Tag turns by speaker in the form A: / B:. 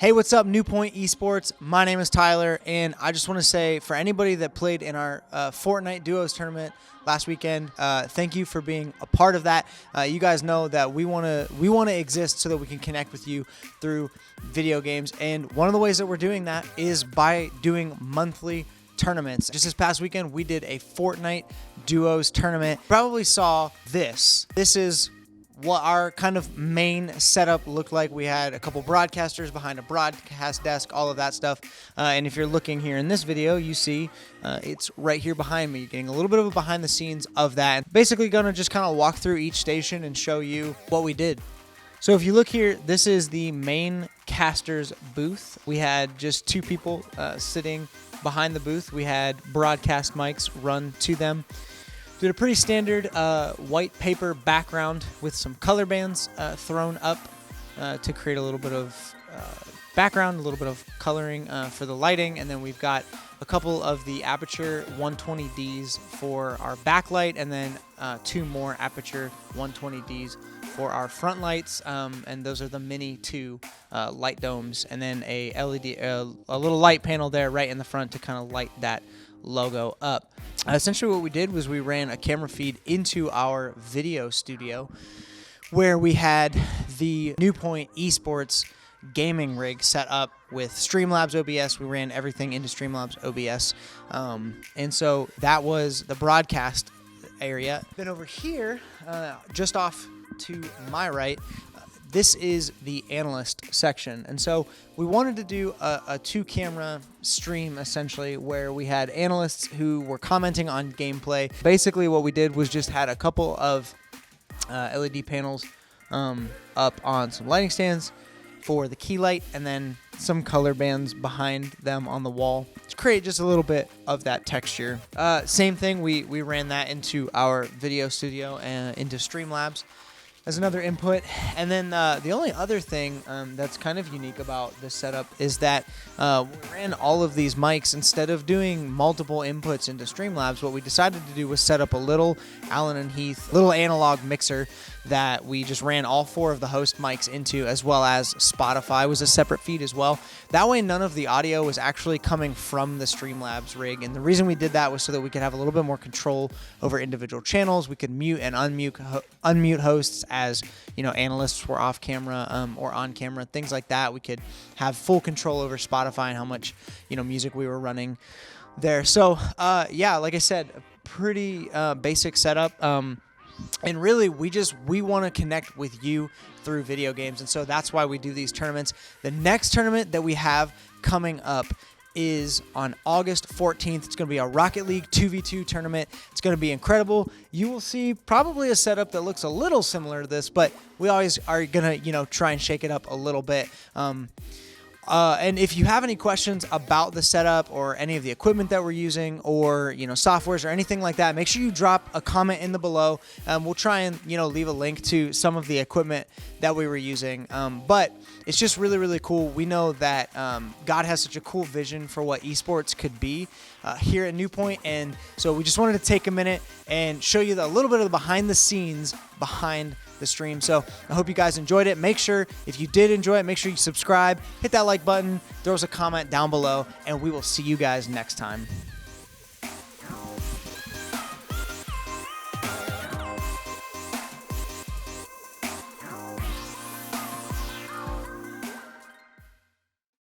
A: Hey, what's up, NewPointe eSports? My name is Tyler, and I just want to say, for anybody that played in our Fortnite Duos tournament last weekend, thank you for being a part of that. You guys know that we want to exist so that we can connect with you through video games, and one of the ways that we're doing that is by doing monthly tournaments. Just this past weekend, we did a Fortnite Duos tournament. Probably saw this. This is what our kind of main setup looked like. We had a couple broadcasters behind a broadcast desk, all of that stuff. And if you're looking here in this video, you see it's right here behind me. You're getting a little bit of a behind the scenes of that. Basically gonna just kind of walk through each station and show you what we did. So if you look here, this is the main caster's booth. We had just two people sitting behind the booth. We had broadcast mics run to them. Did a pretty standard white paper background with some color bands thrown up to create a little bit of background, a little bit of coloring for the lighting. And then we've got a couple of the Aperture 120Ds for our backlight, and then two more Aperture 120Ds for our front lights. And those are the Mini 2 light domes, and then a LED, a little light panel there right in the front to kind of light that logo up. Essentially what we did was we ran a camera feed into our video studio where we had the NewPointe eSports gaming rig set up with Streamlabs OBS. We ran everything into Streamlabs OBS. And so that was the broadcast area. Then over here, just off to my right, this is the analyst section. And so we wanted to do a two-camera stream, essentially, where we had analysts who were commenting on gameplay. Basically, what we did was just had a couple of LED panels up on some lighting stands for the key light, and then some color bands behind them on the wall to create just a little bit of that texture. Same thing, we ran that into our video studio and into Streamlabs as another input. And then the only other thing that's kind of unique about this setup is that we ran all of these mics. Instead of doing multiple inputs into Streamlabs, what we decided to do was set up a little Allen and Heath little analog mixer that we just ran all four of the host mics into, as well as Spotify was a separate feed as well. That way none of the audio was actually coming from the Streamlabs rig, and the reason we did that was so that we could have a little bit more control over individual channels. We could mute and unmute hosts as, you know, analysts were off camera or on camera, things like that. We could have full control over Spotify and how much, you know, music we were running there. So yeah, like I said, a pretty basic setup. And really, we want to connect with you through video games, and so that's why we do these tournaments. The next tournament that we have coming up is on August 14th. It's going to be a Rocket League 2v2 tournament. It's going to be incredible. You will see probably a setup that looks a little similar to this, but we always are going to, you know, try and shake it up a little bit. And if you have any questions about the setup or any of the equipment that we're using, or, you know, softwares or anything like that, make sure you drop a comment in the below. We'll try and, you know, leave a link to some of the equipment that we were using. But it's just really, really cool. We know that God has such a cool vision for what esports could be here at NewPointe, and so we just wanted to take a minute and show you a little bit of the behind the scenes behind the stream. So I hope you guys enjoyed it. Make sure, if you did enjoy it, make sure you subscribe, hit that like button, throw us a comment down below, and we will see you guys next time.